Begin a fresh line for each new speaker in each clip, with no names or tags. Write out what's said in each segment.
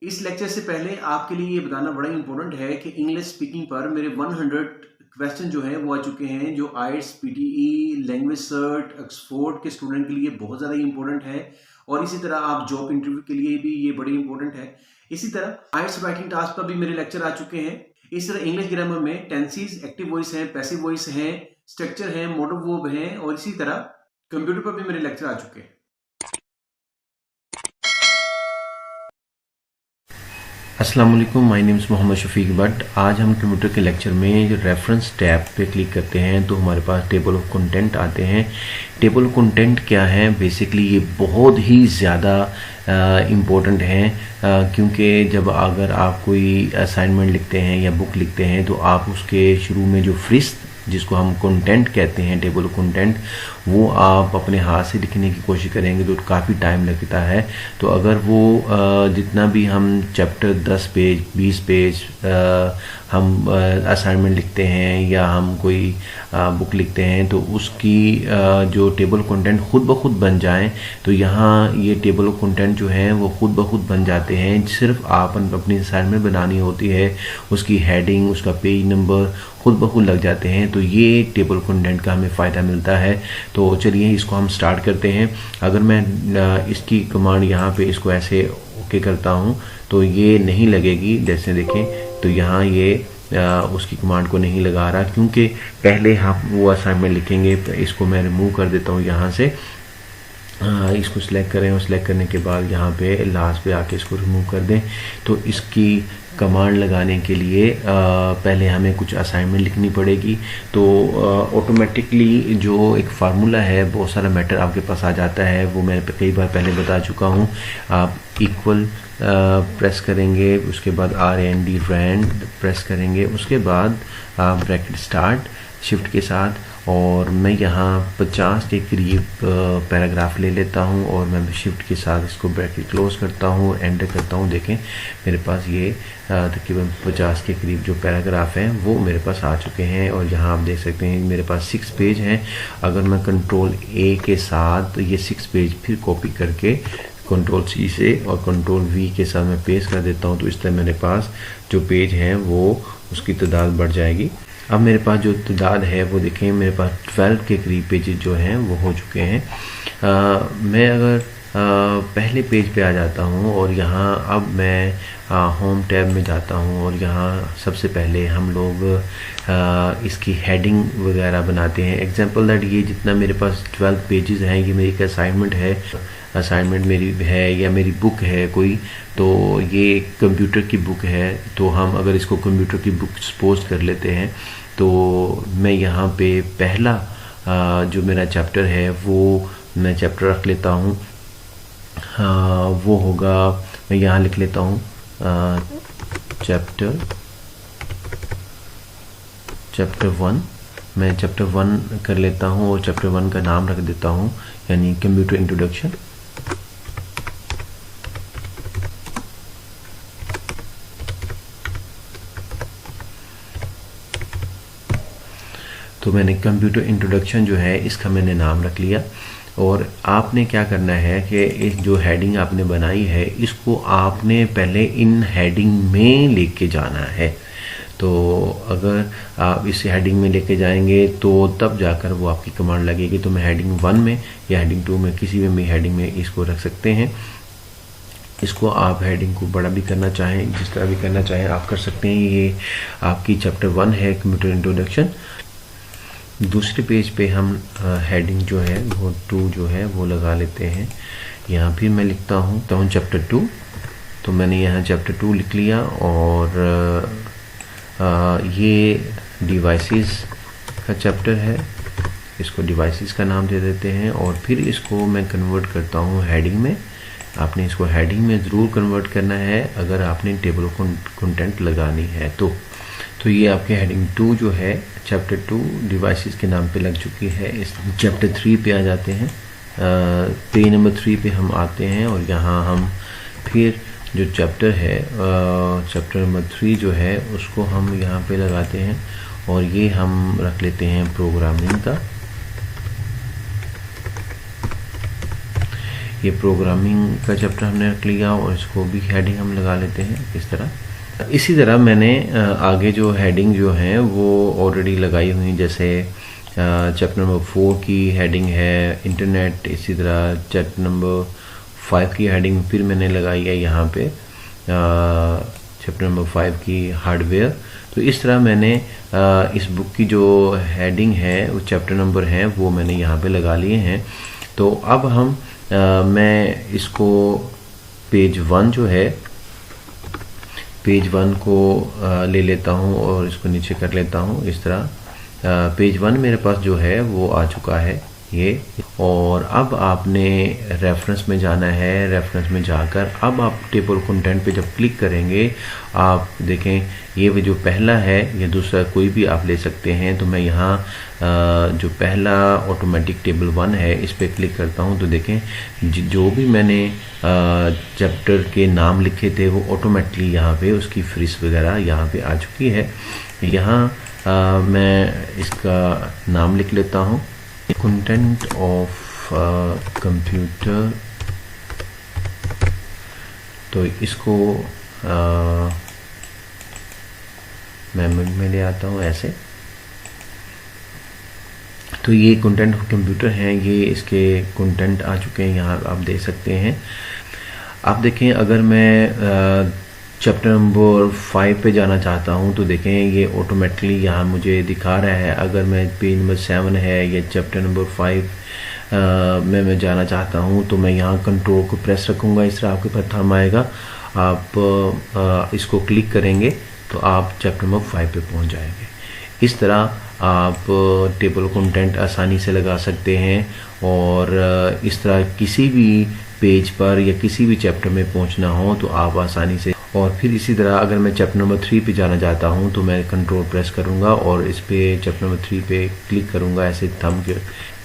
इस लेक्चर से पहले आपके लिए ये बताना बड़ा इम्पोर्टेंट है कि इंग्लिश स्पीकिंग पर मेरे 100 क्वेश्चन जो हैं वो आ चुके हैं, जो IELTS, PTE, language cert, Oxford के स्टूडेंट के लिए बहुत ज़्यादा इम्पोर्टेंट है। और इसी तरह आप जॉब इंटरव्यू के लिए भी ये बड़ी इंपॉर्टेंट है। इसी तरह आईएलटीएस राइटिंग टास्क पर भी मेरे लेक्चर आ चुके हैं। इस तरह इंग्लिश ग्रामर में टेंसेस, एक्टिव वॉइस हैं, पैसिव वॉइस हैं, स्ट्रक्चर हैं, मोटिव वर्ब हैं, और इसी तरह कंप्यूटर पर भी मेरे लेक्चर आ चुके हैं।
अस्सलाम वालेकुम, my name is Mohammad Shafiq Bhatt. आज हम कंप्यूटर के लेक्चर में जो रेफरेंस टैब पे क्लिक करते हैं तो हमारे पास टेबल ऑफ कंटेंट आते हैं। टेबल ऑफ कंटेंट क्या है? बेसिकली ये बहुत ही ज़्यादा इम्पोर्टेंट हैं, क्योंकि जब अगर आप कोई असाइनमेंट लिखते हैं या बुक लिखते हैं तो आप उसके शुरू में जो फहरिस्त, जिसको हम कंटेंट कहते हैं, टेबल ऑफ कंटेंट, वो आप अपने हाथ से लिखने की कोशिश करेंगे तो काफ़ी टाइम लगता है। तो अगर वो जितना भी हम चैप्टर 10 पेज 20 पेज हम असाइनमेंट लिखते हैं या हम कोई बुक लिखते हैं तो उसकी जो टेबल कंटेंट खुद ब खुद बन जाएं, तो यहाँ ये टेबल ऑफ कंटेंट जो है वो खुद ब खुद बन जाते हैं। सिर्फ आप अपनी असाइनमेंट बनानी होती है, उसकी हेडिंग, उसका पेज नंबर खुद ब खुद लग जाते हैं। तो ये टेबल कंटेंट का हमें फ़ायदा मिलता है। तो चलिए इसको हम स्टार्ट करते हैं। अगर मैं इसकी कमांड यहाँ पे इसको ऐसे ओके करता हूँ तो ये नहीं लगेगी। जैसे देखें तो यहाँ ये उसकी कमांड को नहीं लगा रहा, क्योंकि पहले हम वो असाइनमेंट लिखेंगे। इसको मैं रिमूव कर देता हूँ यहाँ से। इसको सिलेक्ट करें और सिलेक्ट करने के बाद यहाँ पे लास्ट पे आके इसको रिमूव कर दें। तो इसकी कमांड लगाने के लिए पहले हमें कुछ असाइनमेंट लिखनी पड़ेगी। तो ऑटोमेटिकली जो एक फार्मूला है, बहुत सारा मैटर आपके पास आ जाता है, वो मैं कई बार पहले बता चुका हूँ। आप इक्वल प्रेस करेंगे, उसके बाद RAND प्रेस करेंगे, उसके बाद आप ब्रैकेट स्टार्ट शिफ्ट के साथ, और मैं यहाँ 50 के करीब पैराग्राफ ले लेता हूँ और मैं शिफ्ट के साथ इसको ब्रैकेट क्लोज करता हूँ, एंटर करता हूँ। देखें मेरे पास ये तकरीबन 50 के करीब जो पैराग्राफ हैं वो मेरे पास आ चुके हैं। और यहाँ आप देख सकते हैं मेरे पास 6 पेज हैं। अगर मैं कंट्रोल A के साथ ये 6 पेज फिर कॉपी करके कंट्रोल C से और कंट्रोल V के साथ मैं पेस्ट कर देता हूँ, तो इस तरह मेरे पास जो पेज हैं वो उसकी तादाद बढ़ जाएगी। अब मेरे पास जो तादाद है वो देखें, मेरे पास 12 के करीब पेजेस जो हैं वो हो चुके हैं। मैं अगर पहले पेज पे आ जाता हूँ और यहाँ अब मैं होम टैब में जाता हूँ, और यहाँ सबसे पहले हम लोग इसकी हेडिंग वगैरह बनाते हैं। एग्जांपल दैट ये जितना मेरे पास 12 पेजेस हैं, ये मेरी एक असाइनमेंट है, असाइनमेंट मेरी है या मेरी बुक है कोई, तो ये कंप्यूटर की बुक है। तो हम अगर इसको कंप्यूटर की बुक सपोज कर लेते हैं तो मैं यहाँ पे पहला जो मेरा चैप्टर है वो मैं चैप्टर रख लेता हूँ। वो होगा, मैं यहाँ लिख लेता हूँ चैप्टर 1। मैं चैप्टर 1 कर लेता हूँ और चैप्टर 1 का नाम रख देता हूँ, यानी कंप्यूटर इंट्रोडक्शन। तो मैंने कंप्यूटर इंट्रोडक्शन जो है इसका मैंने नाम रख लिया। और आपने क्या करना है कि इस जो हेडिंग आपने बनाई है इसको आपने पहले इन हेडिंग में लेके जाना है। तो अगर आप इस हेडिंग में लेके जाएंगे तो तब जाकर वो आपकी कमांड लगेगी। तो मैं हेडिंग 1 में या हेडिंग 2 में, किसी में भी हेडिंग में इसको रख सकते हैं। इसको आप हेडिंग को बड़ा भी करना चाहें, जिस तरह भी करना चाहें आप कर सकते हैं। ये आपकी चैप्टर 1 है, कंप्यूटर इंट्रोडक्शन। दूसरे पेज पे हम हेडिंग जो है वो 2 जो है वो लगा लेते हैं। यहाँ फिर मैं लिखता हूँ तो चैप्टर 2। तो मैंने यहाँ चैप्टर 2 लिख लिया, और ये डिवाइसेस का चैप्टर है, इसको डिवाइसेस का नाम दे देते हैं। और फिर इसको मैं कन्वर्ट करता हूँ हेडिंग में। आपने इसको हेडिंग में ज़रूर कन्वर्ट करना है अगर आपने टेबल ऑफ कंटेंट लगानी है तो ये आपके हेडिंग 2 जो है, चैप्टर 2 डिवाइसेस के नाम पे लग चुकी है। इस चैप्टर 3 पे आ जाते हैं। पेज नंबर 3 पे हम आते हैं और यहाँ हम फिर जो चैप्टर है, चैप्टर नंबर 3 जो है उसको हम यहाँ पे लगाते हैं, और ये हम रख लेते हैं प्रोग्रामिंग का। ये प्रोग्रामिंग का चैप्टर हमने रख लिया और इसको भी हेडिंग हम लगा लेते हैं इस तरह। इसी तरह मैंने आगे जो हेडिंग जो हैं वो ऑलरेडी लगाई हुई, जैसे चैप्टर नंबर 4 की हेडिंग है इंटरनेट, इसी तरह चैप्टर नंबर 5 की हेडिंग फिर मैंने लगाई है यहाँ पे चैप्टर नंबर 5 की हार्डवेयर। तो इस तरह मैंने इस बुक की जो हेडिंग है, वो चैप्टर नंबर हैं, वो मैंने यहाँ पे लगा लिए हैं। तो अब हम मैं इसको पेज 1 जो है, पेज 1 को ले लेता हूँ और इसको नीचे कर लेता हूँ इस तरह। पेज 1 मेरे पास जो है वो आ चुका है ये। और अब आपने रेफरेंस में जाना है। रेफरेंस में जाकर अब आप टेबल कंटेंट पे जब क्लिक करेंगे, आप देखें ये जो पहला है, ये दूसरा कोई भी आप ले सकते हैं। तो मैं यहाँ जो पहला ऑटोमेटिक टेबल 1 है इस पर क्लिक करता हूँ, तो देखें जो भी मैंने चैप्टर के नाम लिखे थे वो ऑटोमेटिकली यहाँ पे उसकी फीस वगैरह यहाँ पे आ चुकी है। यहाँ मैं इसका नाम लिख लेता हूँ, कंटेंट ऑफ कंप्यूटर। तो इसको मैं में ले आता हूँ ऐसे। तो ये कंटेंट ऑफ कंप्यूटर हैं, ये इसके कंटेंट आ चुके हैं, यहाँ आप देख सकते हैं। आप देखें अगर मैं चैप्टर नंबर 5 पे जाना चाहता हूँ तो देखें ये ऑटोमेटिकली यहाँ मुझे दिखा रहा है। अगर मैं पेज नंबर 7 है या चैप्टर नंबर 5 में मैं जाना चाहता हूँ तो मैं यहाँ कंट्रोल को प्रेस रखूँगा, इस तरह आपके पास थंब आएगा। आप इसको क्लिक करेंगे तो आप चैप्टर नंबर 5 पे पहुँच जाएंगे। इस तरह आप टेबल कंटेंट आसानी से लगा सकते हैं और इस तरह किसी भी पेज पर या किसी भी चैप्टर में पहुंचना हो तो आप आसानी से। और फिर इसी तरह अगर मैं चैप्टर नंबर 3 पे जाना चाहता हूं तो मैं कंट्रोल प्रेस करूंगा और इस पे चैप्टर नंबर 3 पे क्लिक करूंगा ऐसे थंब के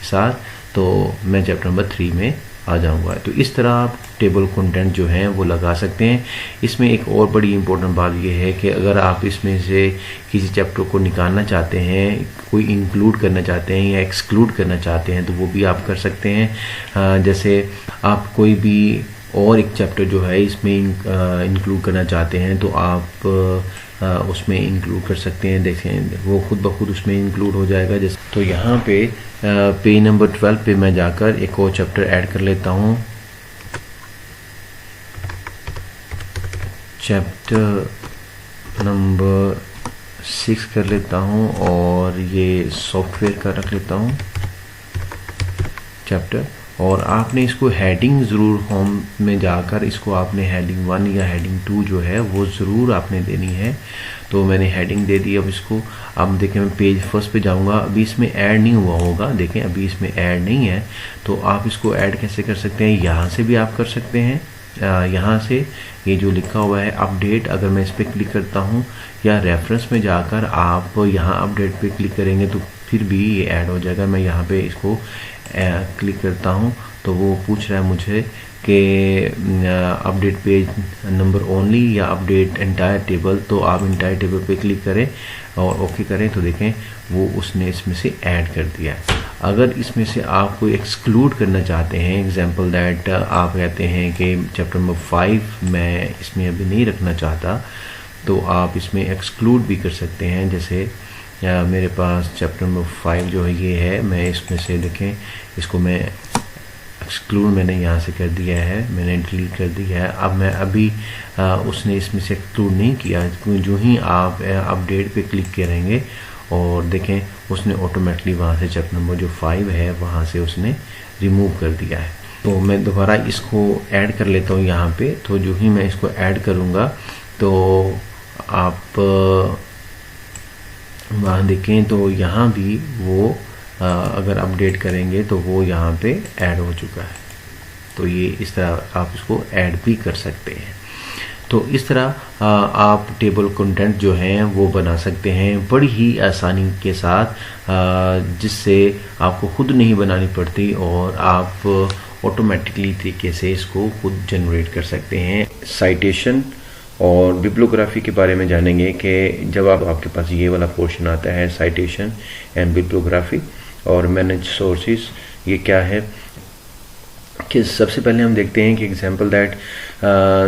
साथ, तो मैं चैप्टर नंबर 3 में आ जाऊंगा। तो इस तरह आप टेबल कंटेंट जो हैं वो लगा सकते हैं। इसमें एक और बड़ी इंपॉर्टेंट बात यह है कि अगर आप इसमें से किसी चैप्टर को निकालना चाहते हैं, कोई इंक्लूड करना चाहते हैं या एक्सक्लूड करना चाहते हैं तो वो भी आप कर सकते हैं। जैसे आप कोई भी और एक चैप्टर जो है इसमें इंक्लूड करना चाहते हैं तो आप उसमें इंक्लूड कर सकते हैं। देखें वो खुद ब खुद उसमें इंक्लूड हो जाएगा। जैसे तो यहाँ पे पेज नंबर 12 पे मैं जाकर एक और चैप्टर ऐड कर लेता हूँ, चैप्टर नंबर 6 कर लेता हूँ और ये सॉफ्टवेयर का रख लेता हूँ चैप्टर। और आपने इसको हेडिंग ज़रूर होम में जाकर इसको आपने हेडिंग 1 या हेडिंग 2 जो है वो ज़रूर आपने देनी है। तो मैंने हेडिंग दे दी। अब इसको अब देखें मैं पेज फर्स्ट पे जाऊंगा, अभी इसमें ऐड नहीं हुआ होगा, देखें अभी इसमें ऐड नहीं है। तो आप इसको ऐड कैसे कर सकते हैं, यहाँ से भी आप कर सकते हैं। यहाँ से ये जो लिखा हुआ है अपडेट, अगर मैं इस पर क्लिक करता हूँ या रेफरेंस में जाकर आप यहाँ अपडेट पे क्लिक करेंगे तो फिर भी ये ऐड हो जाएगा। मैं यहाँ पे इसको क्लिक करता हूँ तो वो पूछ रहा है मुझे कि अपडेट पेज नंबर ओनली या अपडेट एंटायर टेबल। तो आप एंटायर टेबल पे क्लिक करें और ओके करें तो देखें वो उसने इसमें से ऐड कर दिया है। अगर इसमें से आप कोई एक्सक्लूड करना चाहते हैं, एग्जांपल दैट आप कहते हैं कि चैप्टर नंबर 5 मैं इसमें अभी नहीं रखना चाहता, तो आप इसमें एक्सक्लूड भी कर सकते हैं। जैसे मेरे पास चैप्टर नंबर 5 जो है ये है, मैं इसमें से देखें इसको मैं एक्सक्लूड मैंने यहाँ से कर दिया है, मैंने डिलीट कर दिया है। अब मैं अभी उसने इसमें से एक्सक्लूड नहीं किया, जो ही आप अपडेट पे क्लिक करेंगे और देखें उसने ऑटोमेटिकली वहाँ से चैप्टर नंबर जो 5 है वहाँ से उसने रिमूव कर दिया है। तो मैं दोबारा इसको ऐड कर लेता हूँ यहाँ पे। तो जो ही मैं इसको ऐड करूँगा तो आप वहाँ देखें तो यहाँ भी वो अगर अपडेट करेंगे तो वो यहाँ पे ऐड हो चुका है। तो ये इस तरह आप इसको ऐड भी कर सकते हैं। तो इस तरह आप टेबल कंटेंट जो हैं वो बना सकते हैं बड़ी ही आसानी के साथ, जिससे आपको खुद नहीं बनानी पड़ती और आप ऑटोमेटिकली तरीके से इसको खुद जनरेट कर सकते हैं। साइटेशन और बिब्लियोग्राफी के बारे में जानेंगे कि जब आपके पास ये वाला पोर्शन आता है साइटेशन एंड बिब्लियोग्राफी और मैनेज सोर्सेज, ये क्या है कि सबसे पहले हम देखते हैं कि एग्जांपल दैट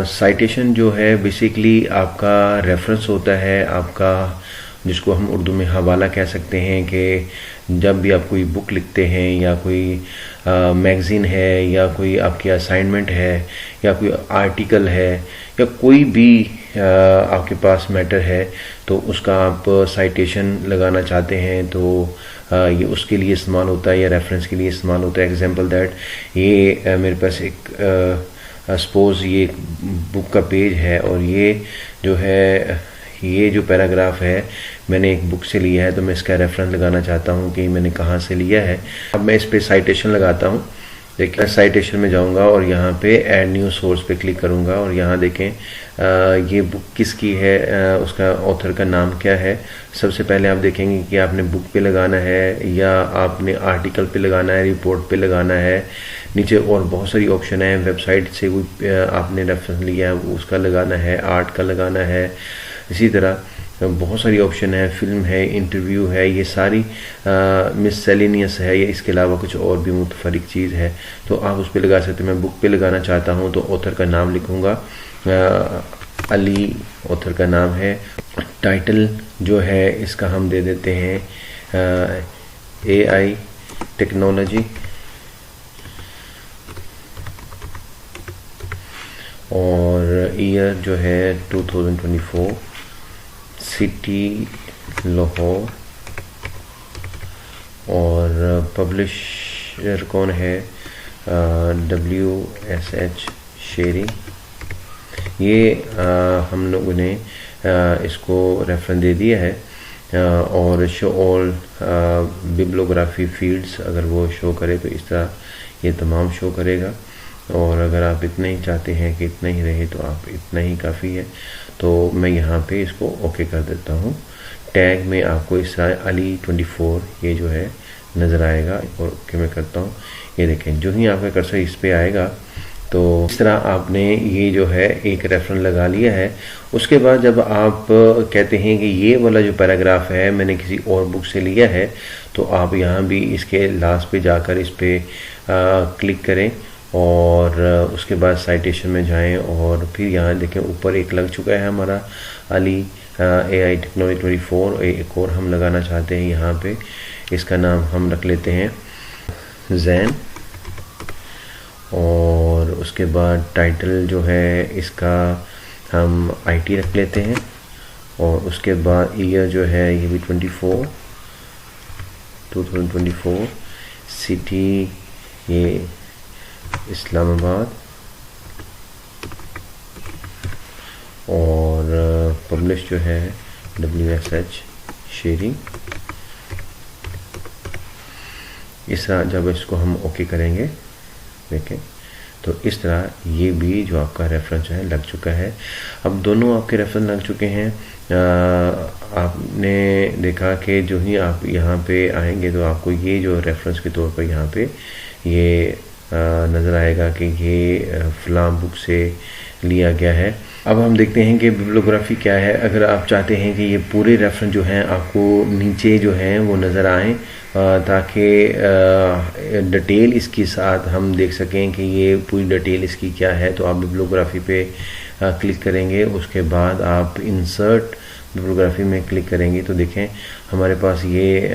साइटेशन जो है बेसिकली आपका रेफरेंस होता है, आपका जिसको हम उर्दू में हवाला कह सकते हैं कि जब भी आप कोई बुक लिखते हैं या कोई मैगज़ीन है या कोई आपकी असाइनमेंट है या कोई आर्टिकल है या कोई भी आपके पास मैटर है तो उसका आप साइटेशन लगाना चाहते हैं तो ये उसके लिए इस्तेमाल होता है या रेफरेंस के लिए इस्तेमाल होता है। एग्जांपल दैट ये मेरे पास एक सपोज़ ये एक बुक का पेज है और ये जो है ये जो पैराग्राफ है मैंने एक बुक से लिया है तो मैं इसका रेफरेंस लगाना चाहता हूँ कि मैंने कहाँ से लिया है। अब मैं इस पर साइटेशन लगाता हूँ। देखिए साइटेशन में जाऊँगा और यहाँ पे ऐड न्यू सोर्स पे क्लिक करूँगा और यहाँ देखें ये बुक किसकी है, उसका ऑथर का नाम क्या है। सबसे पहले आप देखेंगे कि आपने बुक पे लगाना है या आपने आर्टिकल पे लगाना है, रिपोर्ट पे लगाना है। नीचे और बहुत सारी ऑप्शन है, वेबसाइट से कोई आपने रेफरेंस लिया है उसका लगाना है, आर्ट का लगाना है, इसी तरह बहुत सारी ऑप्शन है, फिल्म है, इंटरव्यू है, ये सारी मिससेलेनियस है या इसके अलावा कुछ और भी मुतफरिक चीज़ है तो आप उस पर लगा सकते हैं। मैं बुक पे लगाना चाहता हूँ तो ऑथर का नाम लिखूँगा, अली ऑथर का नाम है। टाइटल जो है इसका हम दे देते हैं AI टेक्नोलॉजी और ईयर जो है 2024, सिटी लाहौर और पब्लिशर कौन है WSH शेरिंग। ये हम लोगों ने इसको रेफरेंस दे दिया है और शो ऑल बिब्लियोग्राफी फील्ड्स अगर वो शो करे तो इस तरह ये तमाम शो करेगा। और अगर आप इतना ही चाहते हैं कि इतना ही रहे तो आप इतना ही काफ़ी है तो मैं यहाँ पे इसको ओके कर देता हूँ। टैग में आपको इस तरह अली 24 ये जो है नज़र आएगा और ओके मैं करता हूँ। ये देखें जो ही आपका कर्सर इस पे आएगा तो इस तरह आपने ये जो है एक रेफरेंस लगा लिया है। उसके बाद जब आप कहते हैं कि ये वाला जो पैराग्राफ है मैंने किसी और बुक से लिया है तो आप यहाँ भी इसके लास्ट पे जाकर इस पर क्लिक करें और उसके बाद साइटेशन में जाएं और फिर यहाँ देखें ऊपर एक लग चुका है हमारा अली AI टेक्नोलॉजी 24। एक और हम लगाना चाहते हैं यहाँ पे, इसका नाम हम रख लेते हैं जैन और उसके बाद टाइटल जो है इसका हम IT रख लेते हैं और उसके बाद ईयर जो है ये भी 2024, सिटी ये इस्लामाबाद और पब्लिश जो है WSH शेरिंग। इस तरह जब इसको हम ओके करेंगे देखें तो इस तरह ये भी जो आपका रेफरेंस है लग चुका है। अब दोनों आपके रेफरेंस लग चुके हैं। आपने देखा कि जो ही आप यहाँ पे आएंगे तो आपको ये जो रेफरेंस के तौर पर यहाँ पे ये नज़र आएगा कि ये फ़लाँ बुक से लिया गया है। अब हम देखते हैं कि बिब्लियोग्राफी क्या है। अगर आप चाहते हैं कि ये पूरे रेफरेंस जो हैं आपको नीचे जो हैं वो नज़र आएँ ताकि डिटेल इसके साथ हम देख सकें कि ये पूरी डिटेल इसकी क्या है तो आप बिब्लियोग्राफी पे क्लिक करेंगे। उसके बाद आप इंसर्ट बिब्लियोग्राफी में क्लिक करेंगे तो देखें हमारे पास ये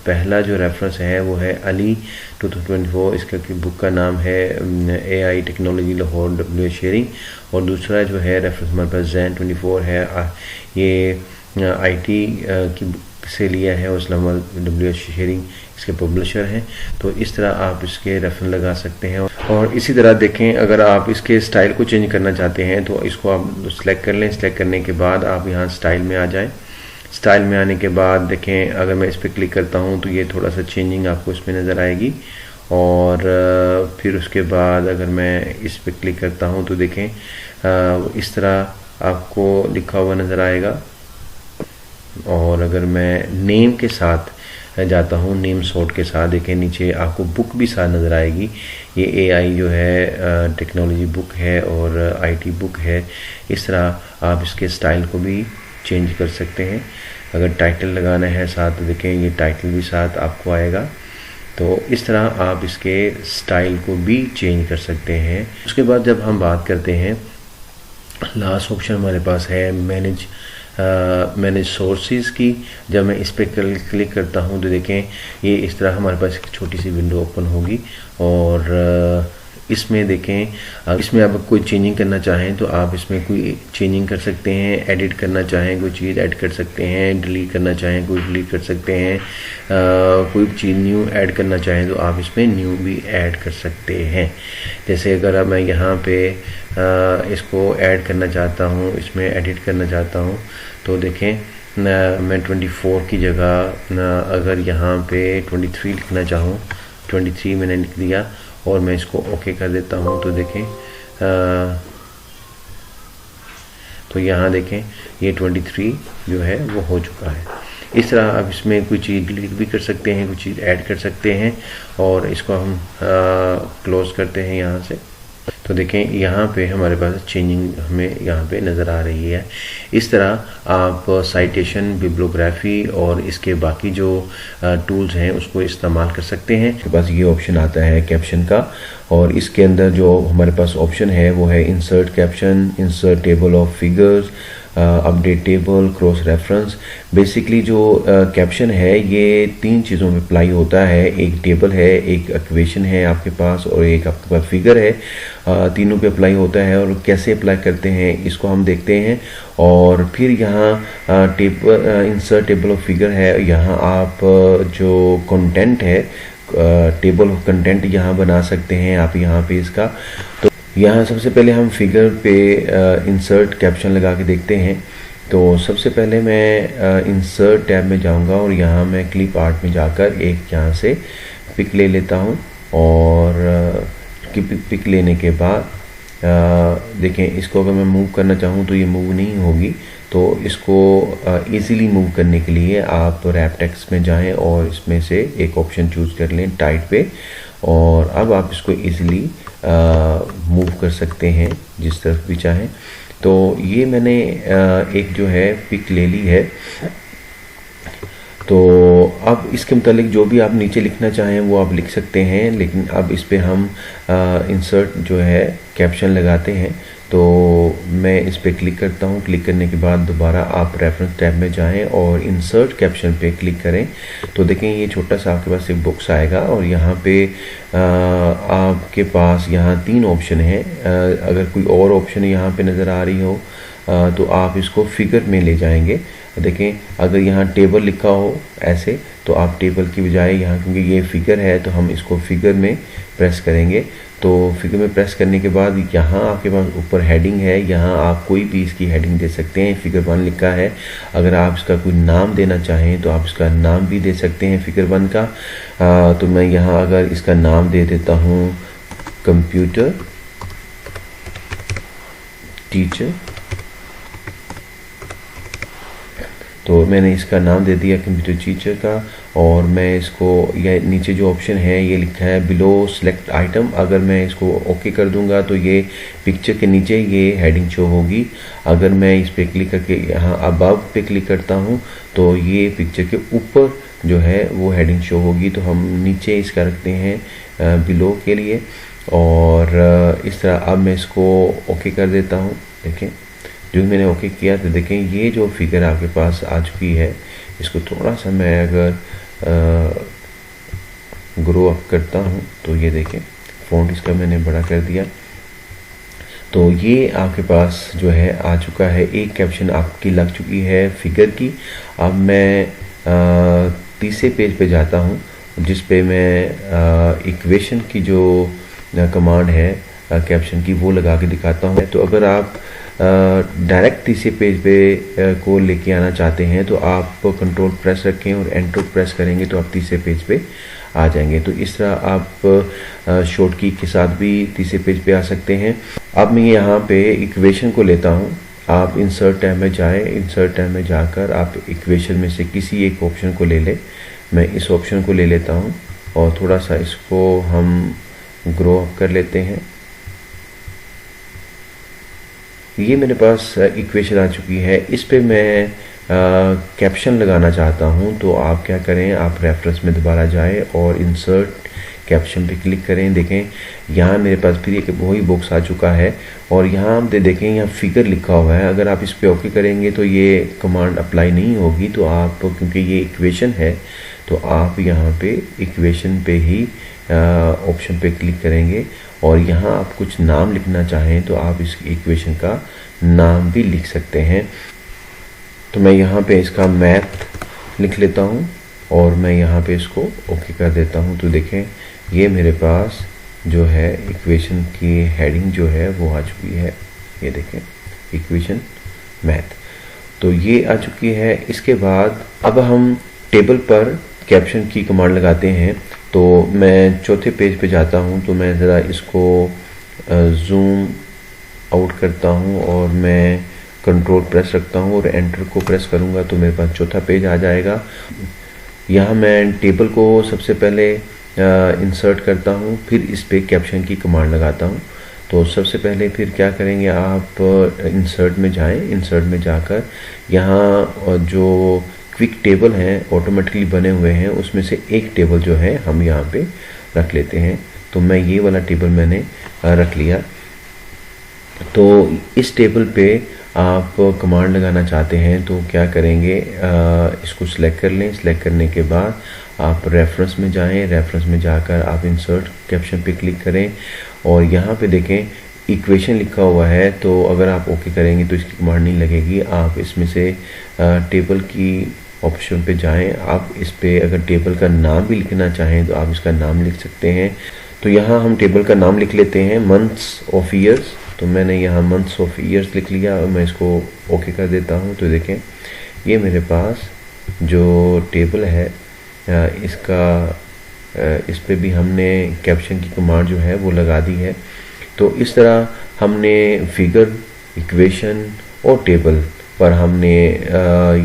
पहला जो रेफरेंस है वो है अली 2024, इसका बुक का नाम है AI technology Lahore WSH sharing और दूसरा जो है रेफरेंस हमारे पास जैन 24 है, ये IT की से लिया है और इस्लामाबाद WSH शेरिंग इसके पब्लिशर हैं। तो इस तरह आप इसके रेफरेंस लगा सकते हैं। और इसी तरह देखें अगर आप इसके स्टाइल को चेंज करना चाहते हैं तो इसको आप सेलेक्ट कर लें। सेलेक्ट करने के बाद आप यहाँ स्टाइल में आ जाएं। स्टाइल में आने के बाद देखें अगर मैं इस पर क्लिक करता हूँ तो ये थोड़ा सा चेंजिंग आपको इसमें नज़र आएगी और फिर उसके बाद अगर मैं इस पर क्लिक करता हूँ तो देखें इस तरह आपको लिखा हुआ नज़र आएगा। और अगर मैं नेम के साथ जाता हूँ, नेम सॉर्ट के साथ देखें नीचे आपको बुक भी साथ नज़र आएगी। ये AI जो है टेक्नोलॉजी बुक है और IT बुक है। इस तरह आप इसके स्टाइल को भी चेंज कर सकते हैं। अगर टाइटल लगाना है साथ तो देखें ये टाइटल भी साथ आपको आएगा तो इस तरह आप इसके स्टाइल को भी चेंज कर सकते हैं। उसके बाद जब हम बात करते हैं, लास्ट ऑप्शन हमारे पास है मैनेज सोर्सेज की। जब मैं इस पर क्लिक करता हूं तो देखें ये इस तरह हमारे पास एक छोटी सी विंडो ओपन होगी और इसमें देखें इसमें आप कोई चेंजिंग करना चाहें तो आप इसमें कोई चेंजिंग कर सकते हैं, एडिट करना चाहें कोई चीज़ ऐड कर सकते हैं, डिलीट करना चाहें कोई डिलीट कर सकते हैं, कोई चीज़ न्यू ऐड करना चाहें तो आप इसमें न्यू भी ऐड कर सकते हैं। जैसे अगर अब मैं यहाँ पे इसको ऐड करना चाहता हूँ, इसमें एडिट करना चाहता हूँ तो देखें मैं 24 की जगह अगर यहाँ पे 23 लिखना चाहूँ, 23 मैंने लिख दिया और मैं इसको ओके कर देता हूँ तो देखें तो यहाँ देखें ये 23 जो है वो हो चुका है। इस तरह आप इसमें कोई चीज़ डिलीट भी कर सकते हैं, कोई चीज़ ऐड कर सकते हैं और इसको हम क्लोज करते हैं यहाँ से। तो देखें यहाँ पे हमारे पास चेंजिंग हमें यहाँ पे नज़र आ रही है। इस तरह आप साइटेशन, बिब्लियोग्राफी और इसके बाकी जो टूल्स हैं उसको इस्तेमाल कर सकते हैं। के पास ये ऑप्शन आता है कैप्शन का और इसके अंदर जो हमारे पास ऑप्शन है वो है insert caption, insert table of figures, update table, cross reference. Basically जो कैप्शन है ये 3 चीज़ों में अप्लाई होता है। एक टेबल है, एक इक्वेशन है आपके पास और एक आपके पास फिगर है। तीनों पे अप्लाई होता है और कैसे अप्लाई करते हैं इसको हम देखते हैं। और फिर यहाँ table insert table of figure है, यहाँ आप जो कंटेंट है टेबल ऑफ कंटेंट यहाँ बना सकते हैं आप यहाँ पे इसका। तो यहाँ सबसे पहले हम फिगर पे इंसर्ट कैप्शन लगा के देखते हैं। तो सबसे पहले मैं इंसर्ट टैब में जाऊँगा और यहाँ मैं क्लिप आर्ट में जाकर एक यहाँ से पिक ले लेता हूँ और पिक लेने के बाद देखें इसको अगर मैं मूव करना चाहूँ तो ये मूव नहीं होगी। तो इसको इजीली मूव करने के लिए आप रैप टेक्स्ट में जाएं और इसमें से एक ऑप्शन चूज़ कर लें टाइट पे और अब आप इसको इजीली मूव कर सकते हैं जिस तरफ भी चाहें। तो ये मैंने एक जो है पिक ले ली है। तो अब इसके मुतालिक जो भी आप नीचे लिखना चाहें वो आप लिख सकते हैं, लेकिन अब इस पे हम इंसर्ट जो है कैप्शन लगाते हैं। तो मैं इस पे क्लिक करता हूँ। क्लिक करने के बाद दोबारा आप रेफरेंस टैब में जाएं और इंसर्ट कैप्शन पे क्लिक करें। तो देखें ये छोटा सा आपके पास एक बॉक्स आएगा और यहाँ पे आपके पास यहाँ 3 ऑप्शन हैं। अगर कोई और ऑप्शन यहाँ पे नज़र आ रही हो तो आप इसको फिगर में ले जाएंगे। देखें अगर यहाँ टेबल लिखा हो ऐसे तो आप टेबल की बजाय यहाँ, क्योंकि ये फिगर है तो हम इसको फिगर में प्रेस करेंगे। तो फिगर में प्रेस करने के बाद यहाँ आपके पास ऊपर हेडिंग है, यहाँ आप कोई भी इसकी हेडिंग दे सकते हैं। फिगर 1 लिखा है, अगर आप इसका कोई नाम देना चाहें तो आप इसका नाम भी दे सकते हैं फिगर 1 का। तो मैं यहाँ अगर इसका नाम दे देता हूँ कंप्यूटर टीचर, तो मैंने इसका नाम दे दिया कंप्यूटर टीचर का। और मैं इसको ये नीचे जो ऑप्शन है ये लिखा है बिलो सेलेक्ट आइटम, अगर मैं इसको ओके कर दूंगा तो ये पिक्चर के नीचे ये हेडिंग शो होगी। अगर मैं इस पे क्लिक करके यहाँ अबव पे क्लिक करता हूँ तो ये पिक्चर के ऊपर जो है वो हेडिंग शो होगी। तो हम नीचे इसका रखते हैं बिलो के लिए और इस तरह अब मैं इसको ओके कर देता हूँ। देखें जो मैंने ओके किया तो देखें ये जो फिगर आपके पास आ चुकी है, इसको थोड़ा सा मैं अगर ग्रो अप करता हूँ तो ये देखें फ़ॉन्ट इसका मैंने बड़ा कर दिया। तो ये आपके पास जो है आ चुका है, एक कैप्शन आपकी लग चुकी है फिगर की। अब मैं तीसरे पेज पे जाता हूँ जिस पे मैं इक्वेशन की जो कमांड है कैप्शन की वो लगा के दिखाता हूँ। तो अगर आप डायरेक्ट तीसरे पेज पे को लेके आना चाहते हैं तो आप कंट्रोल प्रेस रखें और एंटर प्रेस करेंगे तो आप तीसरे पेज पे आ जाएंगे। तो इस तरह आप शॉर्ट की के साथ भी तीसरे पेज पे आ सकते हैं। अब मैं यहाँ पे इक्वेशन को लेता हूँ। आप इंसर्ट टैब में जाएं, इंसर्ट टैब में जाकर आप इक्वेशन में से किसी एक ऑप्शन को ले लें। मैं इस ऑप्शन को ले लेता हूँ और थोड़ा सा इसको हम ग्रो अप कर लेते हैं। ये मेरे पास इक्वेशन आ चुकी है, इस पे मैं कैप्शन लगाना चाहता हूँ तो आप क्या करें, आप रेफरेंस में दोबारा जाएं और इंसर्ट कैप्शन पे क्लिक करें। देखें यहाँ मेरे पास फिर एक वही बॉक्स आ चुका है और यहाँ आप देखें यहाँ फिगर लिखा हुआ है। अगर आप इस पर ओके करेंगे तो ये कमांड अप्लाई नहीं होगी, तो आप क्योंकि ये इक्वेशन है तो आप यहाँ पे इक्वेशन पे ही ऑप्शन पे क्लिक करेंगे और यहाँ आप कुछ नाम लिखना चाहें तो आप इस इक्वेशन का नाम भी लिख सकते हैं। तो मैं यहाँ पे इसका मैथ लिख लेता हूँ और मैं यहाँ पे इसको ओके कर देता हूँ। तो देखें ये मेरे पास जो है इक्वेशन की हेडिंग जो है वो आ चुकी है। ये देखें इक्वेशन मैथ, तो ये आ चुकी है। इसके बाद अब हम टेबल पर कैप्शन की कमांड लगाते हैं। तो मैं चौथे पेज पे जाता हूँ, तो मैं ज़रा इसको जूम आउट करता हूँ और मैं कंट्रोल प्रेस रखता हूँ और एंटर को प्रेस करूँगा तो मेरे पास चौथा पेज आ जाएगा। यहाँ मैं टेबल को सबसे पहले इंसर्ट करता हूँ, फिर इस पे कैप्शन की कमांड लगाता हूँ। तो सबसे पहले फिर क्या करेंगे, आप इंसर्ट में जाएं, इंसर्ट में जाकर यहाँ जो क्विक टेबल हैं ऑटोमेटिकली बने हुए हैं उसमें से एक टेबल जो है हम यहाँ पे रख लेते हैं। तो मैं ये वाला टेबल मैंने रख लिया। तो इस टेबल पे आप कमांड लगाना चाहते हैं तो क्या करेंगे, इसको सिलेक्ट कर लें। सिलेक्ट करने के बाद आप रेफरेंस में जाएं, रेफरेंस में जाकर आप इंसर्ट कैप्शन पे क्लिक करें और यहाँ पे देखें इक्वेशन लिखा हुआ है। तो अगर आप ओके करेंगे तो इसकी कमांड नहीं लगेगी। आप इसमें से टेबल की ऑप्शन पे जाएं। आप इस पे अगर टेबल का नाम भी लिखना चाहें तो आप इसका नाम लिख सकते हैं। तो यहाँ हम टेबल का नाम लिख लेते हैं मंथ्स ऑफ ईयर्स। तो मैंने यहाँ मंथ्स ऑफ ईयर्स लिख लिया और मैं इसको ओके कर देता हूँ। तो देखें ये मेरे पास जो टेबल है इस पे भी हमने कैप्शन की कमांड जो है वो लगा दी है। तो इस तरह हमने फिगर, इक्वेशन और टेबल पर हमने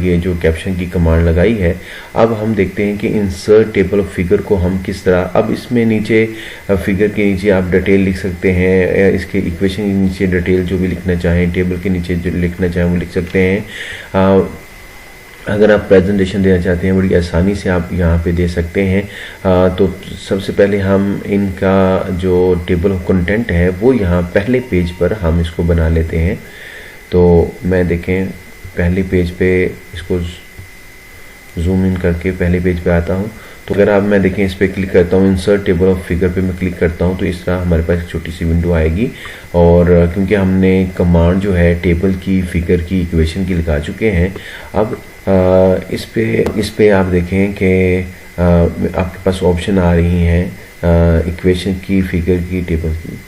ये जो कैप्शन की कमांड लगाई है। अब हम देखते हैं कि इंसर्ट टेबल ऑफ फिगर को हम किस तरह, अब इसमें नीचे फिगर के नीचे आप डिटेल लिख सकते हैं, इसके इक्वेशन के नीचे डिटेल जो भी लिखना चाहें, टेबल के नीचे जो लिखना चाहें वो लिख सकते हैं। अगर आप प्रेजेंटेशन देना चाहते हैं बड़ी आसानी से आप यहाँ पे दे सकते हैं। तो सबसे पहले हम इनका जो टेबल ऑफ कंटेंट है वो यहाँ पहले पेज पर हम इसको बना लेते हैं। तो मैं देखें पहले पेज पे इसको जूम इन करके पहले पेज पे आता हूँ। तो अगर आप मैं देखें इस पर क्लिक करता हूँ, इंसर्ट टेबल ऑफ फिगर पे मैं क्लिक करता हूँ तो इस तरह हमारे पास एक छोटी सी विंडो आएगी। और क्योंकि हमने कमांड जो है टेबल की, फिगर की, इक्वेशन की लगा चुके हैं, अब इस पे आप देखें कि आपके पास ऑप्शन आ रही हैं इक्वेशन की, फिगर की, टेबल की।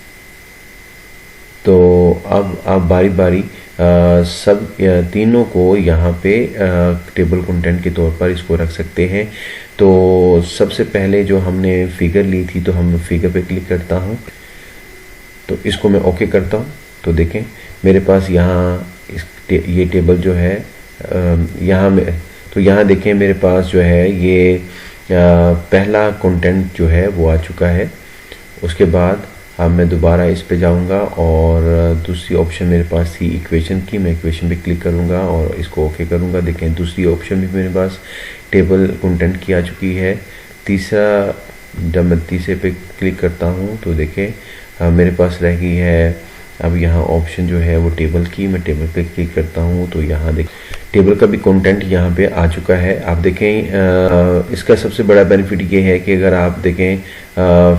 तो अब आप बारी बारी सब तीनों को यहाँ पे टेबल कंटेंट के तौर पर इसको रख सकते हैं। तो सबसे पहले जो हमने फिगर ली थी तो हम फिगर पे क्लिक करता हूँ, तो इसको मैं ओके करता हूँ। तो देखें मेरे पास यहाँ ये टेबल जो है यहाँ देखें मेरे पास जो है ये पहला कंटेंट जो है वो आ चुका है। उसके बाद अब मैं दोबारा इस पे जाऊंगा और दूसरी ऑप्शन मेरे पास थी इक्वेशन की, मैं इक्वेशन पे क्लिक करूंगा और इसको ओके करूंगा। देखें दूसरी ऑप्शन भी मेरे पास टेबल कंटेंट की आ चुकी है। तीसरा, जब मैं तीसरे पे क्लिक करता हूं तो देखें मेरे पास रह गई है अब यहाँ ऑप्शन जो है वो टेबल की। मैं टेबल पे क्लिक करता हूँ तो यहाँ देख टेबल का भी कंटेंट यहाँ पे आ चुका है। आप देखें इसका सबसे बड़ा बेनिफिट ये है कि अगर आप देखें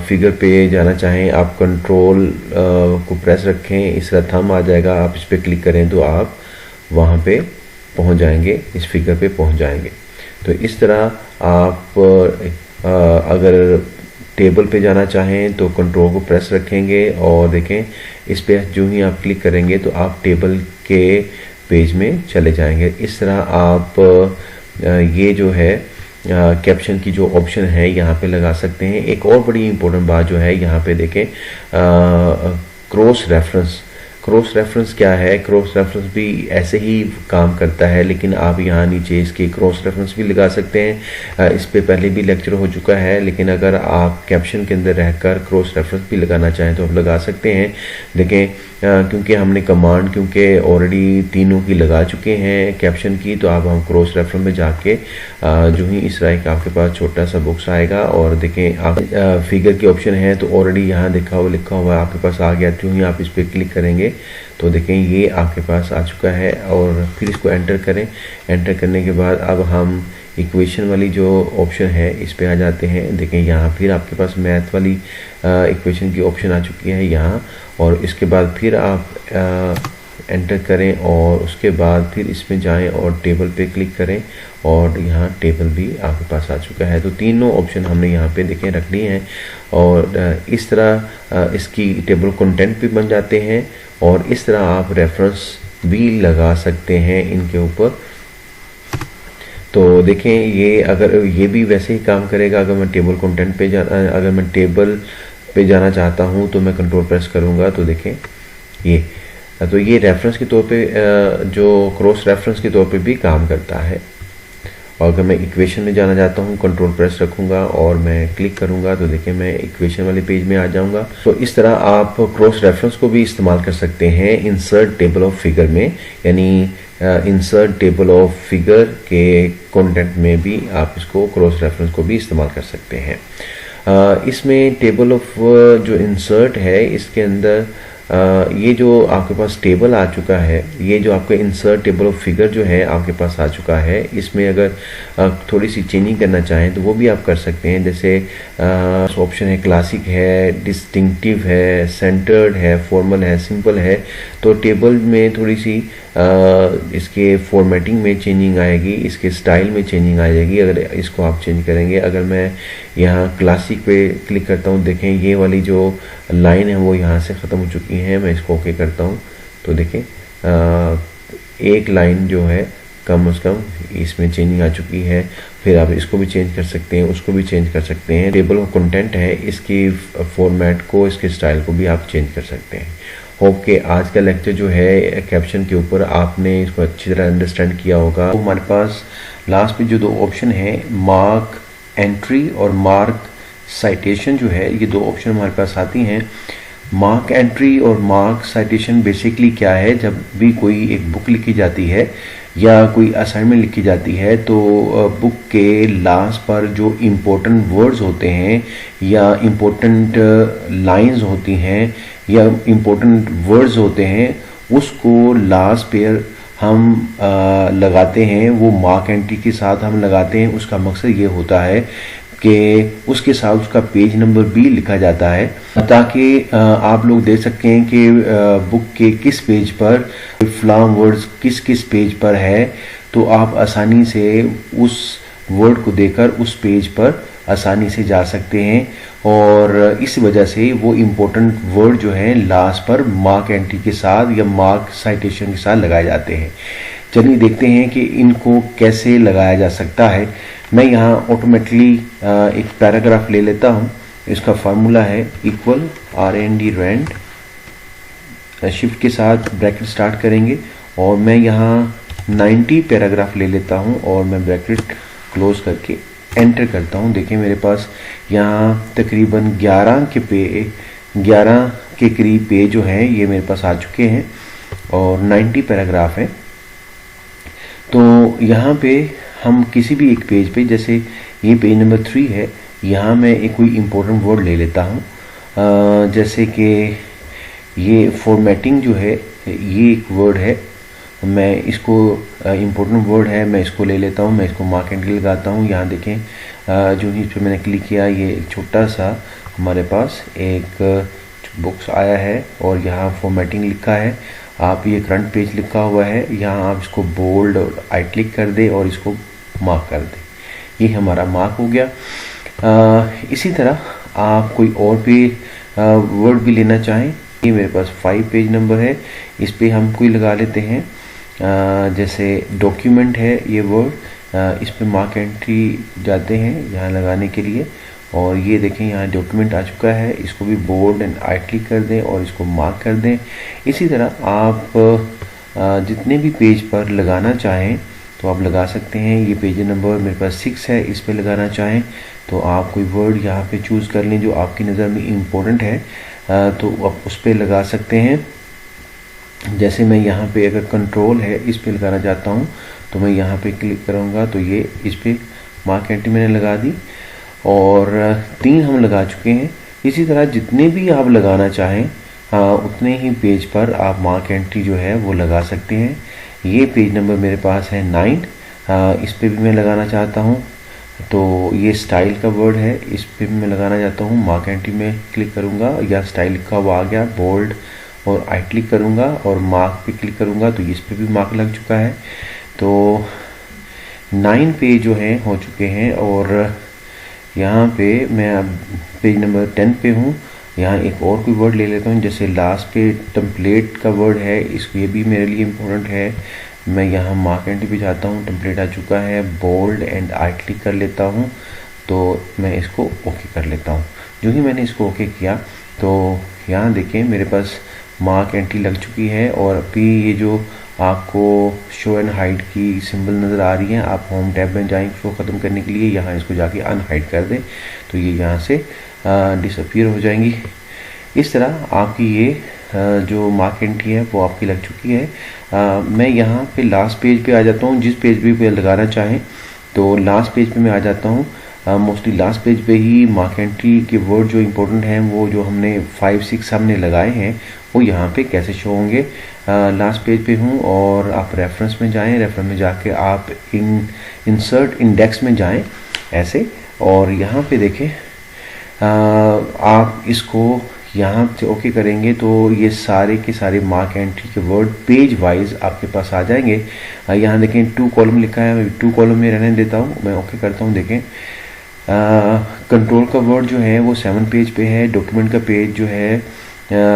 फिगर पे जाना चाहें, आप कंट्रोल को प्रेस रखें, इस तरह थंब आ जाएगा, आप इस पर क्लिक करें तो आप वहाँ पे पहुँच जाएंगे, इस फिगर पे पहुँच जाएंगे। तो इस तरह आप अगर टेबल पे जाना चाहें तो कंट्रोल को प्रेस रखेंगे और देखें इस पे जो ही आप क्लिक करेंगे तो आप टेबल के पेज में चले जाएंगे। इस तरह आप ये जो है कैप्शन की जो ऑप्शन है यहाँ पे लगा सकते हैं। एक और बड़ी इंपॉर्टेंट बात जो है यहाँ पे देखें क्रॉस रेफरेंस, क्रॉस रेफरेंस क्या है? क्रॉस रेफरेंस भी ऐसे ही काम करता है, लेकिन आप यहाँ नीचे इसके क्रॉस रेफरेंस भी लगा सकते हैं। इस पे पहले भी लेक्चर हो चुका है, लेकिन अगर आप कैप्शन के अंदर रहकर क्रॉस रेफरेंस भी लगाना चाहें तो आप लगा सकते हैं। देखें, क्योंकि हमने कमांड क्योंकि ऑलरेडी तीनों की लगा चुके हैं कैप्शन की, तो अब हम क्रॉस रेफरेंस में जाके जो ही इस तरह का आपके पास छोटा सा बॉक्स आएगा और देखें आप फिगर के ऑप्शन है तो ऑलरेडी यहाँ लिखा हुआ आपके पास आ गया। जो ही आप इस पर क्लिक करेंगे तो देखें ये आपके पास आ चुका है और फिर इसको एंटर करें। एंटर करने के बाद अब हम इक्वेशन वाली जो ऑप्शन है इस पे आ जाते हैं। देखें यहाँ फिर आपके पास मैथ वाली इक्वेशन की ऑप्शन आ चुकी है यहाँ, और इसके बाद फिर आप एंटर करें और उसके बाद फिर इसमें जाएं और टेबल पे क्लिक करें और यहाँ टेबल भी आपके पास आ चुका है। तो तीनों ऑप्शन हमने यहाँ पे देखें रख लिए हैं और इस तरह इसकी टेबल कंटेंट भी बन जाते हैं और इस तरह आप रेफरेंस भी लगा सकते हैं इनके ऊपर। तो देखें ये भी वैसे ही काम करेगा। अगर मैं टेबल कंटेंट पे अगर मैं टेबल पे जाना चाहता हूँ तो मैं कंट्रोल प्रेस करूँगा तो देखें ये रेफरेंस के तौर पे जो क्रॉस रेफरेंस के तौर पे भी काम करता है। और अगर मैं इक्वेशन में जाना चाहता हूँ कंट्रोल प्रेस रखूँगा और मैं क्लिक करूँगा तो देखिए मैं इक्वेशन वाले पेज में आ जाऊँगा। तो इस तरह आप क्रॉस रेफरेंस को भी इस्तेमाल कर सकते हैं इंसर्ट टेबल ऑफ फिगर में, यानी इंसर्ट टेबल ऑफ फिगर के कंटेंट में भी आप इसको क्रॉस रेफरेंस को भी इस्तेमाल कर सकते हैं। इसमें टेबल ऑफ जो इंसर्ट है इसके अंदर ये जो आपके पास टेबल आ चुका है, ये जो आपका इंसर्ट टेबल ऑफ फिगर जो है आपके पास आ चुका है, इसमें अगर थोड़ी सी चेंजिंग करना चाहें तो वो भी आप कर सकते हैं। जैसे ऑप्शन है क्लासिक है, डिस्टिंक्टिव है, सेंटर्ड है, फॉर्मल है, सिंपल है। तो टेबल में थोड़ी सी इसके फॉर्मेटिंग में चेंजिंग आएगी, इसके स्टाइल में चेंजिंग आ जाएगी अगर इसको आप चेंज करेंगे। अगर मैं यहाँ क्लासिक पे क्लिक करता हूँ, देखें ये वाली जो लाइन है वो यहाँ से ख़त्म हो चुकी है। मैं इसको ओके करता हूँ तो देखें एक लाइन जो है कम से कम इसमें चेंजिंग आ चुकी है। फिर आप इसको भी चेंज कर सकते हैं, उसको भी चेंज कर सकते हैं। टेबल ऑफ कंटेंट है, इसकी फॉर्मेट को, इसके स्टाइल को भी आप चेंज कर सकते हैं। होप के आज का लेक्चर जो है कैप्शन के ऊपर आपने इसको अच्छी तरह अंडरस्टैंड किया होगा। तो हमारे पास लास्ट में जो दो ऑप्शन है, मार्क एंट्री और मार्क साइटेशन जो है, ये दो ऑप्शन हमारे पास आती हैं। मार्क एंट्री और मार्क साइटेशन बेसिकली क्या है, जब भी कोई एक बुक लिखी जाती है या कोई असाइनमेंट लिखी जाती है तो बुक के लास्ट पर जो इम्पोर्टेंट वर्ड्स होते हैं या इम्पोर्टेंट लाइंस होती हैं या इम्पोर्टेंट वर्ड्स होते हैं, उसको लास्ट पे हम लगाते हैं। वो मार्क एंट्री के साथ हम लगाते हैं। उसका मकसद ये होता है कि उसके साथ उसका पेज नंबर भी लिखा जाता है, ताकि आप लोग देख सकते हैं कि बुक के किस पेज पर फ्लाम वर्ड्स किस किस पेज पर है। तो आप आसानी से उस वर्ड को देखकर उस पेज पर आसानी से जा सकते हैं और इस वजह से वो इम्पोर्टेंट वर्ड जो है लास्ट पर मार्क एंट्री के साथ या मार्क साइटेशन के साथ लगाए जाते हैं। चलिए देखते हैं कि इनको कैसे लगाया जा सकता है। मैं यहाँ ऑटोमेटिकली एक पैराग्राफ ले लेता हूँ। इसका फार्मूला है इक्वल RND रैंड, शिफ्ट के साथ ब्रैकेट स्टार्ट करेंगे और मैं यहाँ 90 पैराग्राफ ले लेता हूँ और मैं ब्रैकेट क्लोज करके एंटर करता हूँ। देखिए मेरे पास यहाँ तकरीबन 11 के करीब पेज जो हैं ये मेरे पास आ चुके हैं और 90 पैराग्राफ हैं। तो यहाँ पे हम किसी भी एक पेज पे, जैसे ये पेज नंबर 3 है, यहाँ मैं एक कोई इम्पोर्टेंट वर्ड ले लेता हूँ। जैसे कि ये फॉर्मेटिंग जो है ये एक वर्ड है, मैं इसको इम्पोर्टेंट वर्ड है, मैं इसको ले लेता हूँ। मैं इसको मार्क एंट्री लगाता हूँ। यहाँ देखें जो इस पर मैंने क्लिक किया, ये एक छोटा सा हमारे पास एक बॉक्स आया है और यहाँ फॉर्मेटिंग लिखा है। आप ये करंट पेज लिखा हुआ है, यहाँ आप इसको बोल्ड और आई क्लिक कर दे और इसको मार्क कर दे। ये हमारा मार्क हो गया। इसी तरह आप कोई और भी वर्ड भी लेना चाहें, ये मेरे पास 5 पेज नंबर है, इस पे हम कोई लगा लेते हैं। जैसे डॉक्यूमेंट है ये वर्ड, इस पे मार्क एंट्री जाते हैं यहाँ लगाने के लिए और ये देखें यहाँ डॉक्यूमेंट आ चुका है, इसको भी बोल्ड एंड आइटलिक कर दें और इसको मार्क कर दें। इसी तरह आप जितने भी पेज पर लगाना चाहें तो आप लगा सकते हैं। ये पेज नंबर मेरे पास 6 है, इस पे लगाना चाहें तो आप कोई वर्ड यहाँ पे चूज़ कर लें जो आपकी नज़र में इम्पोर्टेंट है, तो आप उस पर लगा सकते हैं। जैसे मैं यहाँ पे अगर कंट्रोल है इस पे लगाना चाहता हूँ तो मैं यहाँ पे क्लिक करूँगा तो ये इस पे मार्क एंट्री मैंने लगा दी और 3 हम लगा चुके हैं। इसी तरह जितने भी आप लगाना चाहें उतने ही पेज पर आप मार्क एंट्री जो है वो लगा सकते हैं। ये पेज नंबर मेरे पास है 9, इस पे भी मैं लगाना चाहता हूँ तो ये स्टाइल का वर्ड है, इस पे भी मैं लगाना चाहता हूँ। मार्क एंट्री में क्लिक करूँगा या स्टाइल लिखा हुआ आ गया, बोल्ड और आई क्लिक करूँगा और मार्क पे क्लिक करूँगा तो इस पे भी मार्क लग चुका है। तो 9 पेज जो हैं हो चुके हैं और यहाँ पे मैं अब पेज नंबर 10 पे हूँ। यहाँ एक और कोई वर्ड ले लेता हूँ, जैसे लास्ट पे टेम्पलेट का वर्ड है, इसको ये भी मेरे लिए इम्पोर्टेंट है। मैं यहाँ मार्क एंट्री पे जाता हूँ, टेम्पलेट आ चुका है, बोल्ड एंड आई क्लिक कर लेता हूँ तो मैं इसको ओके कर लेता हूँ। जो ही मैंने इसको ओके किया तो यहाँ देखें मेरे पास मार्क एंट्री लग चुकी है और अभी ये जो आपको शो एंड हाइड की सिंबल नज़र आ रही है, आप होम टैब में जाएं इसको ख़त्म करने के लिए, यहाँ इसको जाके अनहाइड कर दें तो ये यहाँ से डिसअपीयर हो जाएंगी। इस तरह आपकी ये जो मार्क एंट्री है वो आपकी लग चुकी है। मैं यहाँ पे लास्ट पेज पे आ जाता हूँ। जिस पेज पे लगाना चाहें तो लास्ट पेज पे मैं आ जाता हूँ। मोस्टली लास्ट पेज पे ही मार्क एंट्री के वर्ड जो इम्पोर्टेंट हैं वो जो हमने 5-6 हमने लगाए हैं वो यहाँ पे कैसे शो होंगे। लास्ट पेज पे हूँ और आप रेफरेंस में जाएं, रेफरेंस में जाके आप इंसर्ट इंडेक्स में जाएं ऐसे और यहाँ पे देखें आप इसको यहाँ से ओके करेंगे तो ये सारे के सारे मार्क एंट्री के वर्ड पेज वाइज आपके पास आ जाएंगे। यहाँ देखें 2 कॉलम लिखा है, मैं 2 कॉलम में रहने देता हूँ, मैं ओके करता हूँ। देखें कंट्रोल का वर्ड जो है वो 7 पेज पे है, डॉक्यूमेंट का पेज जो है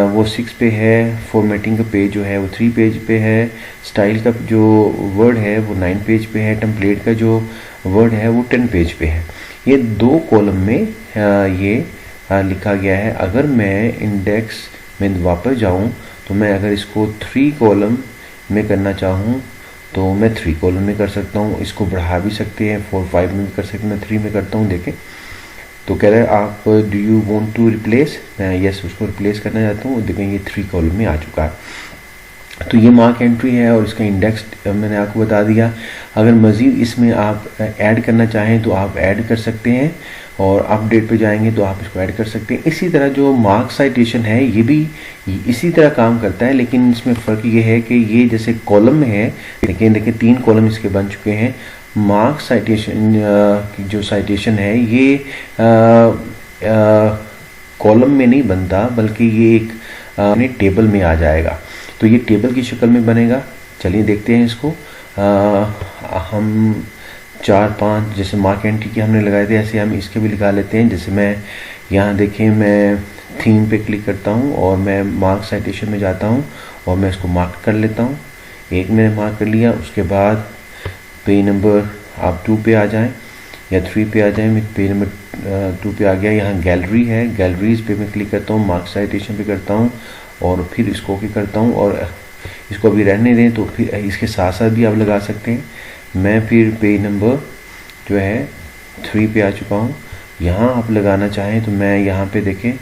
वो 6 पे है, फॉर्मेटिंग का पेज जो है वो 3 पेज पे है, स्टाइल का जो वर्ड है वो 9 पेज पे है, टेम्पलेट का जो वर्ड है वो 10 पेज पे है। ये 2 कॉलम में ये लिखा गया है। अगर मैं इंडेक्स में वापस जाऊं तो मैं अगर इसको 3 कॉलम में करना चाहूं तो मैं 3 कॉलम में कर सकता हूं, इसको बढ़ा भी सकते हैं, 4-5 में भी कर सकते हैं। मैं 3 में करता हूं। देखें तो कह रहा है आप do you want to replace, मैं यस उसको रिप्लेस करना चाहता हूँ। देखें ये 3 कॉलम में आ चुका है। तो ये मार्क एंट्री है और इसका इंडेक्स मैंने आपको बता दिया। अगर मज़ीद इसमें आप ऐड करना चाहें तो आप ऐड कर सकते हैं और अपडेट पे जाएंगे तो आप इसको ऐड कर सकते हैं। इसी तरह जो मार्क साइटेशन है ये भी इसी तरह काम करता है, लेकिन इसमें फ़र्क ये है कि ये जैसे कॉलम में है, लेकिन देखिए 3 कॉलम इसके बन चुके हैं। मार्क साइटेशन की जो साइटेशन है ये कॉलम में नहीं बनता बल्कि ये एक टेबल में आ जाएगा। तो ये टेबल की शक्ल में बनेगा। चलिए देखते हैं इसको। हम 4-5 जैसे मार्क एंट्री की हमने लगाए थे ऐसे हम इसके भी लगा लेते हैं। जैसे मैं यहाँ देखें मैं थीम पे क्लिक करता हूँ और मैं मार्क साइटेशन में जाता हूँ और मैं इसको मार्क कर लेता हूँ। एक मैंने मार्क कर लिया, उसके बाद पेज नंबर आप 2 पे आ जाएं या 3 पे आ जाएं। मैं पेज नंबर 2 पे आ गया। यहाँ गैलरी है, गैलरीज पे मैं क्लिक करता हूँ, मार्क साइटेशन पे करता हूँ और फिर इसको ओके करता हूँ और इसको अभी रहने दें तो फिर इसके साथ साथ भी आप लगा सकते हैं। मैं फिर पेज नंबर जो है 3 पे आ चुका हूँ। यहाँ आप लगाना चाहें तो मैं यहाँ पे देखें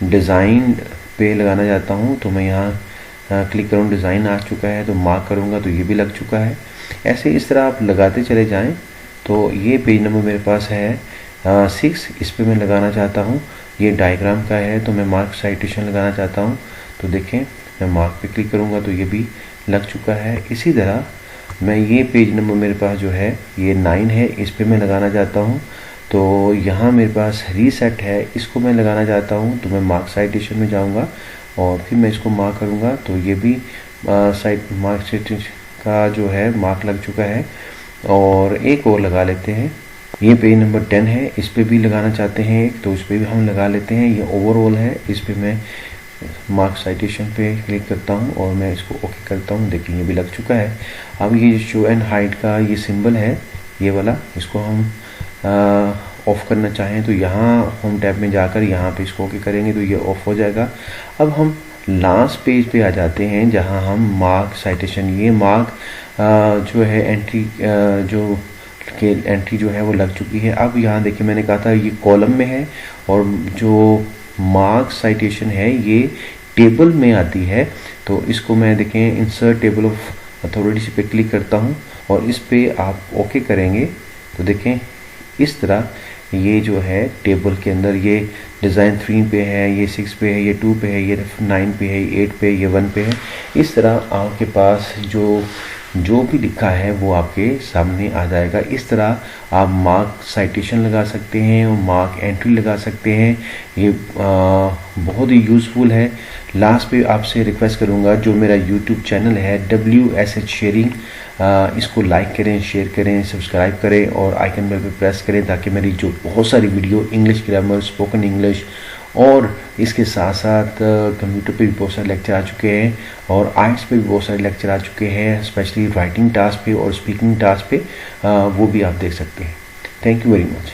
डिज़ाइन पे लगाना चाहता हूँ तो मैं यहाँ क्लिक करूँ, डिज़ाइन आ चुका है तो मार्क करूँगा तो ये भी लग चुका है। ऐसे इस तरह आप लगाते चले जाएं। तो ये पेज नंबर मेरे पास है 6, इस पे मैं लगाना चाहता हूँ। ये डायग्राम का है तो मैं मार्क साइटेशन लगाना चाहता हूँ तो देखें मैं मार्क पे क्लिक करूँगा तो ये भी लग चुका है। इसी तरह मैं ये पेज नंबर मेरे पास जो है ये 9 है, इस पे मैं लगाना चाहता हूँ तो यहाँ मेरे पास रीसेट है, इसको मैं लगाना चाहता हूँ तो मैं मार्क साइटेशन में जाऊँगा और फिर मैं इसको मार्क करूँगा तो ये भी मार्क साइटेशन का जो है मार्क लग चुका है। और एक और लगा लेते हैं, ये पेज नंबर 10 है, इस पे भी लगाना चाहते हैं एक तो इस पे भी हम लगा लेते हैं। ये ओवरऑल है, इस पे मैं मार्क साइटेशन पे क्लिक करता हूँ और मैं इसको ओके करता हूँ। देखिए ये भी लग चुका है। अब ये शो एंड हाइड का ये सिंबल है ये वाला, इसको हम ऑफ़ करना चाहें तो यहाँ होम टैब में जाकर यहाँ पे इसको ओके करेंगे तो ये ऑफ़ हो जाएगा। अब हम लास्ट पेज पे आ जाते हैं जहाँ हम मार्क साइटेशन, ये मार्क जो है एंट्री जो के एंट्री जो है वो लग चुकी है। अब यहाँ देखिए मैंने कहा था ये कॉलम में है और जो मार्क साइटेशन है ये टेबल में आती है। तो इसको मैं देखें इंसर्ट टेबल ऑफ अथॉरिटी पे क्लिक करता हूँ और इस पे आप ओके करेंगे तो देखें इस तरह ये जो है टेबल के अंदर ये डिज़ाइन 3 पे है, ये 6 पे है, ये 2 पे है, ये 9 पे है, ये 8 पे, ये 1 पे है। इस तरह आपके पास जो भी लिखा है वो आपके सामने आ जाएगा। इस तरह आप मार्क साइटेशन लगा सकते हैं और मार्क एंट्री लगा सकते हैं। ये बहुत ही यूज़फुल है। लास्ट पे आपसे रिक्वेस्ट करूँगा जो मेरा यूट्यूब चैनल है WSH शेयरिंग, इसको लाइक करें, शेयर करें, सब्सक्राइब करें और आइकन बेल पे प्रेस करें ताकि मेरी जो बहुत सारी video English grammar, spoken English और इसके साथ साथ कंप्यूटर पे भी बहुत सारे लेक्चर आ चुके हैं और आइट्स पे भी बहुत सारे लेक्चर आ चुके हैं, स्पेशली राइटिंग टास्क पे और स्पीकिंग टास्क पे, वो भी आप देख सकते हैं। Thank you very much.